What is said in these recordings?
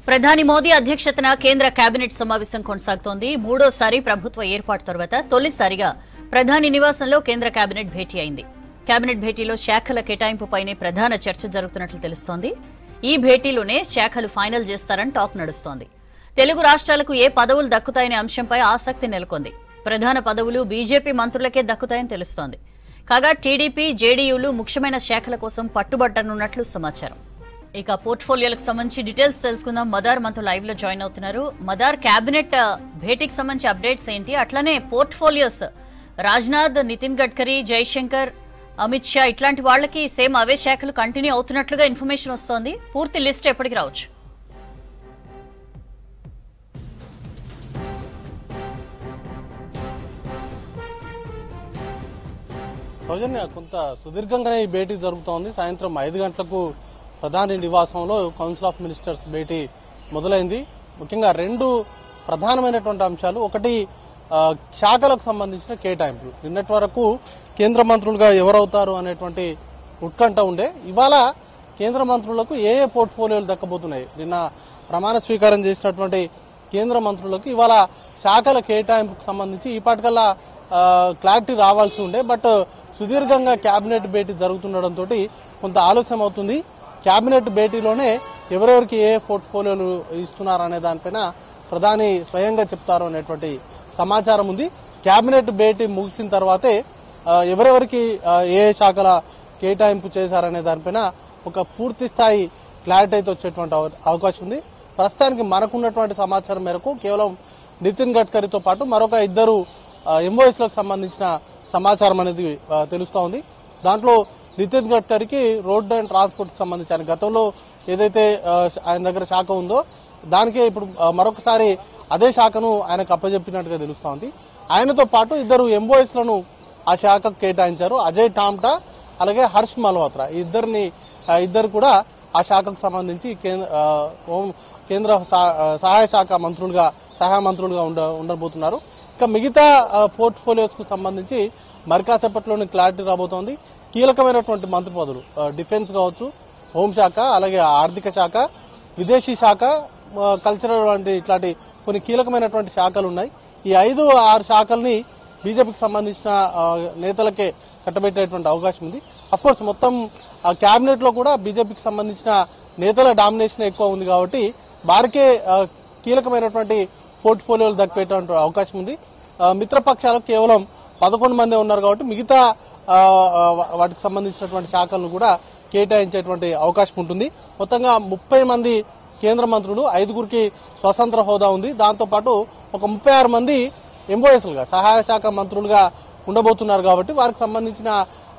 ప్రధాని మోదీ అధ్యక్షతన కేంద్ర కేబినెట్ సమావేశం కొనసాగుతోంది. మూడోసారి ప్రభుత్వ ఏర్పాటు తర్వాత తొలిసారిగా ప్రధాని నివాసంలో కేంద్ర కేబినెట్ భేటీ అయింది. కేబినెట్ భేటీలో శాఖల కేటాయింపుపైనే ప్రధాన చర్చ జరుగుతున్నట్లు తెలుస్తోంది. ఈ భేటీలోనే శాఖలు ఫైనల్ చేస్తారని టాక్ నడుస్తోంది. తెలుగు రాష్ట్రాలకు ఏ పదవులు దక్కుతాయనే అంశంపై ఆసక్తి నెలకొంది. ప్రధాన పదవులు బీజేపీ మంత్రులకే దక్కుతాయని తెలుస్తోంది. కాగా టీడీపీ, జేడీయూలు ముఖ్యమైన శాఖల కోసం పట్టుబట్టనున్నట్లు సమాచారం. ఇక పోర్ట్ఫోలియోలకు సంబంధించి డీటెయిల్స్ తెలుసుకుందాం. మదార్ మనతో లైవ్ లో జాయిన్ అవుతున్నారు. మదార్, కేబినెట్ భేటీకి సంబంధించి అప్డేట్స్ ఏంటి? అట్లనే పోర్ట్ఫోలియోస్ రాజ్నాథ్, నితిన్ గడ్కరీ, జైశంకర్, అమిత్ షా ఇట్లాంటి వాళ్ళకి సేమ్ అవే శాఖలు కంటిన్యూ అవుతున్నట్లుగా ఇన్ఫర్మేషన్ వస్తోంది. పూర్తి లిస్ట్ ఎప్పటికి రావచ్చు? సౌజన్య, కొంత సుదీర్ఘంగానే ఈ భేటీ జరుగుతోంది. సాయంత్రం 5 గంటలకు ప్రధాని నివాసంలో కౌన్సిల్ ఆఫ్ మినిస్టర్స్ భేటీ మొదలైంది. ముఖ్యంగా 2 ప్రధానమైనటువంటి అంశాలు. ఒకటి, శాఖలకు సంబంధించిన కేటాయింపులు. నిన్నటి వరకు కేంద్ర మంత్రులుగా ఎవరవుతారు అనేటువంటి ఉత్కంఠ ఉండే. ఇవాళ కేంద్ర మంత్రులకు ఏ పోర్ట్ఫోలియోలు దక్కబోతున్నాయి? నిన్న ప్రమాణ స్వీకారం చేసినటువంటి కేంద్ర మంత్రులకు ఇవాళ శాఖల కేటాయింపుకు సంబంధించి ఈపాటికల్లా క్లారిటీ రావాల్సి ఉండే. బట్ సుదీర్ఘంగా కేబినెట్ భేటీ జరుగుతుండడంతో కొంత ఆలస్యం అవుతుంది. కేబినెట్ భేటీలోనే ఎవరెవరికి ఏ పోర్ట్ఫోలియోలు ఇస్తున్నారనే దానిపైన ప్రధాని స్వయంగా చెప్తారు అనేటువంటి సమాచారం ఉంది. కేబినెట్ భేటీ ముగిసిన తర్వాతే ఎవరెవరికి ఏ శాఖల కేటాయింపు చేశారనే దానిపైన ఒక పూర్తి స్థాయి క్లారిటీ అయితే వచ్చేటువంటి అవకాశం ఉంది. ప్రస్తుతానికి మనకున్నటువంటి సమాచారం మేరకు కేవలం నితిన్ గడ్కరీతో పాటు మరొక 2 ఎంఓఎస్లకు సంబంధించిన సమాచారం అనేది తెలుస్తూ ఉంది. దాంట్లో నితిన్ గడ్కరీకి రోడ్ అండ్ ట్రాన్స్పోర్ట్ కి సంబంధించి ఆయన గతంలో ఏదైతే ఆయన దగ్గర శాఖ ఉందో దానికే ఇప్పుడు మరొకసారి అదే శాఖను ఆయనకు అప్పజెప్పినట్టుగా తెలుస్తూ ఉంది. ఆయనతో పాటు 2 ఎంఓఎస్లను ఆ శాఖకు కేటాయించారు. అజయ్ టామ్టా అలాగే హర్ష్ మల్హోత్రా. ఇద్దరు కూడా ఆ శాఖకు సంబంధించి కేంద్ర సహాయ మంత్రులుగా ఉండబోతున్నారు. ఇక మిగతా పోర్ట్ఫోలియోస్ కు సంబంధించి మరి కాసేపట్లోనే క్లారిటీ రాబోతోంది. కీలకమైనటువంటి మంత్రి పదవులు డిఫెన్స్ కావచ్చు, హోంశాఖ, అలాగే ఆర్థిక శాఖ, విదేశీ శాఖ, కల్చరల్ వంటి ఇట్లాంటి కొన్ని కీలకమైనటువంటి శాఖలు ఉన్నాయి. ఈ 5-6 శాఖల్ని బీజేపీకి సంబంధించిన నేతలకే కట్టబెట్టేటువంటి అవకాశం ఉంది. అఫ్కోర్స్ మొత్తం కేబినెట్ లో కూడా బీజేపీకి సంబంధించిన నేతల డామినేషన్ ఎక్కువ ఉంది కాబట్టి వారికే కీలకమైనటువంటి పోర్ట్ఫోలియోలు దక్కేటువంటి అవకాశం ఉంది. మిత్రపక్షాలకు కేవలం 11 మందే ఉన్నారు కాబట్టి మిగతా వాటికి సంబంధించినటువంటి శాఖలను కూడా కేటాయించేటువంటి అవకాశం ఉంటుంది. మొత్తంగా 30 మంది కేంద్ర మంత్రులు, 5గురికి స్వతంత్ర హోదా ఉంది. దాంతోపాటు ఒక 36 మంది ఎంఓఎస్లుగా సహాయ శాఖ మంత్రులుగా ఉండబోతున్నారు కాబట్టి వారికి సంబంధించిన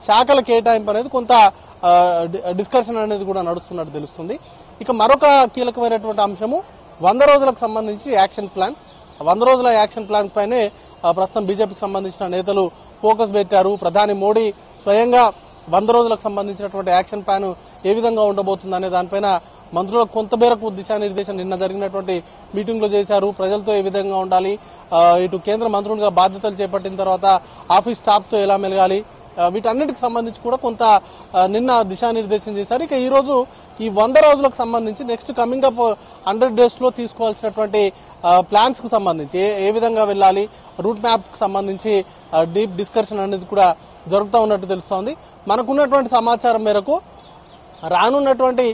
శాఖల కేటాయింపు అనేది కొంత డిస్కషన్ అనేది కూడా నడుస్తున్నట్టు తెలుస్తుంది. ఇక మరొక కీలకమైనటువంటి అంశము 100 రోజులకు సంబంధించి యాక్షన్ ప్లాన్. 100 రోజుల యాక్షన్ ప్లాన్ పైనే ప్రస్తుతం బీజేపీకి సంబంధించిన నేతలు ఫోకస్ పెట్టారు. ప్రధాని మోడీ స్వయంగా 100 రోజులకు సంబంధించినటువంటి యాక్షన్ ప్లాన్ ఏ విధంగా ఉండబోతుంది అనే దానిపైన మంత్రులకు కొంత మేరకు దిశానిర్దేశం నిన్న జరిగినటువంటి మీటింగ్ లో చేశారు. ప్రజలతో ఏ విధంగా ఉండాలి, ఇటు కేంద్ర మంత్రులుగా బాధ్యతలు చేపట్టిన తర్వాత ఆఫీస్ స్టాఫ్ తో ఎలా మెలగాలి, వీటన్నిటికి సంబంధించి కూడా కొంత నిన్న దిశానిర్దేశం చేశారు. ఇక ఈ రోజు ఈ 100 రోజులకు సంబంధించి నెక్స్ట్ కమింగ్ అప్ 100 డేస్ లో తీసుకోవాల్సినటువంటి ప్లాన్స్ కు సంబంధించి ఏ విధంగా వెళ్ళాలి, రూట్ మ్యాప్ కు సంబంధించి డీప్ డిస్కషన్ అనేది కూడా జరుగుతూ ఉన్నట్టు తెలుస్తోంది. మనకున్నటువంటి సమాచారం మేరకు రానున్నటువంటి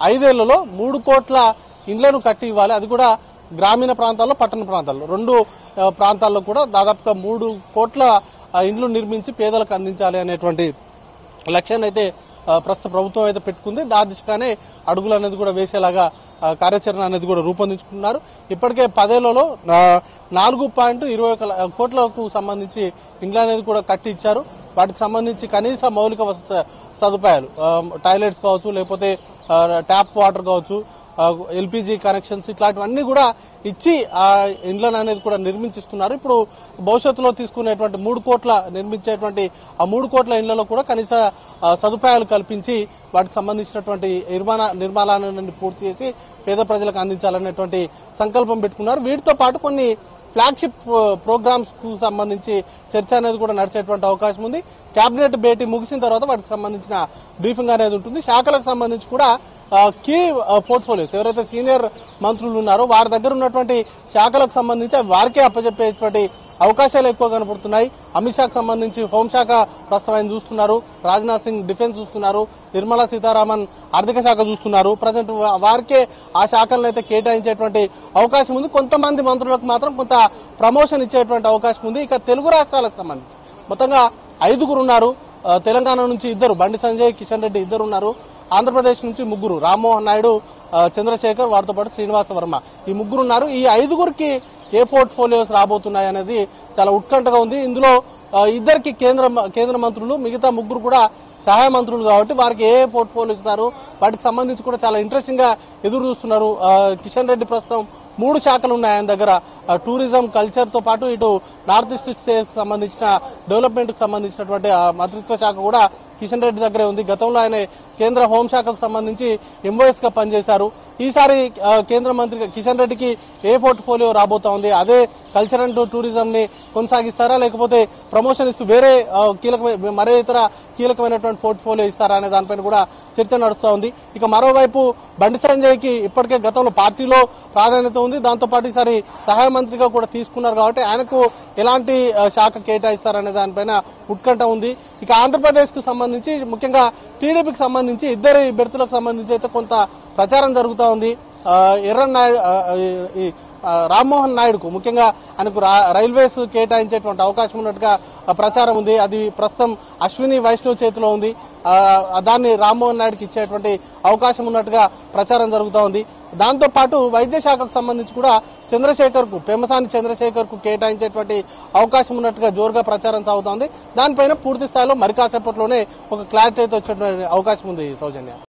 5 ఏళ్లలో 3 కోట్ల ఇండ్లను కట్టి ఇవ్వాలి. అది కూడా గ్రామీణ ప్రాంతాల్లో, పట్టణ ప్రాంతాల్లో 2 ప్రాంతాల్లో కూడా దాదాపుగా 3 కోట్ల ఇండ్లు నిర్మించి పేదలకు అందించాలి అనేటువంటి లక్ష్యాన్ని అయితే ప్రస్తుత ప్రభుత్వం అయితే పెట్టుకుంది. దాని దిశగానే అడుగులు అనేది కూడా వేసేలాగా కార్యాచరణ అనేది కూడా రూపొందించుకున్నారు. ఇప్పటికే 10 ఏళ్లలో 4.21 కోట్లకు సంబంధించి ఇండ్లు అనేది కూడా కట్టి ఇచ్చారు. వాటికి సంబంధించి కనీస మౌలిక సదుపాయాలు, టాయిలెట్స్ కావచ్చు, లేకపోతే ట్యాప్ వాటర్ కావచ్చు, ఎల్పీజీ కనెక్షన్స్ ఇట్లాంటివన్నీ కూడా ఇచ్చి ఆ ఇండ్లను అనేది కూడా నిర్మించిస్తున్నారు. ఇప్పుడు భవిష్యత్తులో తీసుకునేటువంటి 3 కోట్ల నిర్మించేటువంటి ఆ 3 కోట్ల ఇండ్లలో కూడా కనీస సదుపాయాలు కల్పించి వాటికి సంబంధించినటువంటి నిర్మాణాన్ని పూర్తి చేసి పేద ప్రజలకు అందించాలనేటువంటి సంకల్పం పెట్టుకున్నారు. వీటితో పాటు కొన్ని ఫ్లాగ్షిప్ ప్రోగ్రామ్స్ కు సంబంధించి చర్చ అనేది కూడా నడిచేటువంటి అవకాశం ఉంది. కేబినెట్ భేటీ ముగిసిన తర్వాత వాటికి సంబంధించిన బ్రీఫింగ్ అనేది ఉంటుంది. శాఖలకు సంబంధించి కూడా కీ పోర్ట్ఫోలియోస్ ఎవరైతే సీనియర్ మంత్రులు ఉన్నారో వారి దగ్గర ఉన్నటువంటి శాఖలకు సంబంధించి వారికే అప్పచెప్పేటువంటి అవకాశాలు ఎక్కువ కనపడుతున్నాయి. అమిత్ షాకు సంబంధించి హోంశాఖ ప్రస్తుతం చూస్తున్నారు, రాజ్నాథ్ సింగ్ డిఫెన్స్ చూస్తున్నారు, నిర్మలా సీతారామన్ ఆర్థిక శాఖ చూస్తున్నారు. ప్రజెంట్ వారికే ఆ శాఖలను అయితే కేటాయించేటువంటి అవకాశం ఉంది. కొంతమంది మంత్రులకు మాత్రం కొంత ప్రమోషన్ ఇచ్చేటువంటి అవకాశం ఉంది. ఇక తెలుగు రాష్ట్రాలకు సంబంధించి మొత్తంగా 5 ఉన్నారు. తెలంగాణ నుంచి 2, బండి సంజయ్, కిషన్ రెడ్డి 2 ఉన్నారు. ఆంధ్రప్రదేశ్ నుంచి 3, రామ్మోహన్ నాయుడు, చంద్రశేఖర్, వారితో పాటు శ్రీనివాస వర్మ, ఈ 3 ఉన్నారు. ఈ 5 ఏ పోర్ట్ఫోలియోస్ రాబోతున్నాయి అనేది చాలా ఉత్కంఠగా ఉంది. ఇందులో 2 కేంద్ర మంత్రులు, మిగతా 3 కూడా సహాయ మంత్రులు కాబట్టి వారికి ఏ పోర్ట్ఫోలియో ఇస్తారు వాటికి సంబంధించి కూడా చాలా ఇంట్రెస్టింగ్ గా ఎదురు చూస్తున్నారు. కిషన్ రెడ్డి ప్రస్తుతం 3 శాఖలు ఉన్నాయి ఆయన దగ్గర. టూరిజం, కల్చర్ తో పాటు ఇటు నార్త్ ఈస్ట్ స్టేట్ సంబంధించిన డెవలప్మెంట్ కు సంబంధించినటువంటి మంత్రిత్వ శాఖ కూడా కిషన్ రెడ్డి దగ్గరే ఉంది. గతంలో ఆయన కేంద్ర హోంశాఖకు సంబంధించి ఎంఓఎస్ గా పనిచేశారు. ఈసారి కేంద్ర మంత్రి కిషన్ రెడ్డికి ఏ పోర్ట్ఫోలియో రాబోతా ఉంది? అదే కల్చర్ అండ్ టూరిజం ని కొనసాగిస్తారా, లేకపోతే ప్రమోషన్ ఇస్తూ వేరే మరే ఇతర కీలకమైనటువంటి పోర్ట్ఫోలియో ఇస్తారా అనే దానిపైన కూడా చర్చ నడుస్తూ ఉంది. ఇక మరోవైపు బండి సంజయ్ కి ఇప్పటికే గతంలో పార్టీలో ప్రాధాన్యత ఉంది. దాంతో పాటు ఈసారి సహాయ మంత్రిగా కూడా తీసుకున్నారు కాబట్టి ఆయనకు ఎలాంటి శాఖ కేటాయిస్తారనే దానిపైన ఉత్కంఠ ఉంది. ఇక ఆంధ్రప్రదేశ్ కు సంబంధించి ముఖ్యంగా టీడీపీకి సంబంధించి 2 బెర్తులకు సంబంధించి అయితే కొంత ప్రచారం జరుగుతూ ఉంది. రామ్మోహన్ నాయుడుకు ముఖ్యంగా ఆయనకు రైల్వేస్ కేటాయించేటువంటి అవకాశం ఉన్నట్టుగా ప్రచారం ఉంది. అది ప్రస్తుతం అశ్విని వైష్ణవ్ చేతిలో ఉంది. దాన్ని రామ్మోహన్ నాయుడుకి ఇచ్చేటువంటి అవకాశం ఉన్నట్టుగా ప్రచారం జరుగుతూ ఉంది. దాంతో పాటు వైద్య శాఖకు సంబంధించి కూడా పెమ్మసాని చంద్రశేఖర్ కు కేటాయించేటువంటి అవకాశం ఉన్నట్టుగా జోరుగా ప్రచారం సాగుతోంది. దానిపైన పూర్తి స్థాయిలో మరి కాసేపట్లోనే ఒక క్లారిటీ అయితే వచ్చేటువంటి అవకాశం ఉంది. సౌజన్య.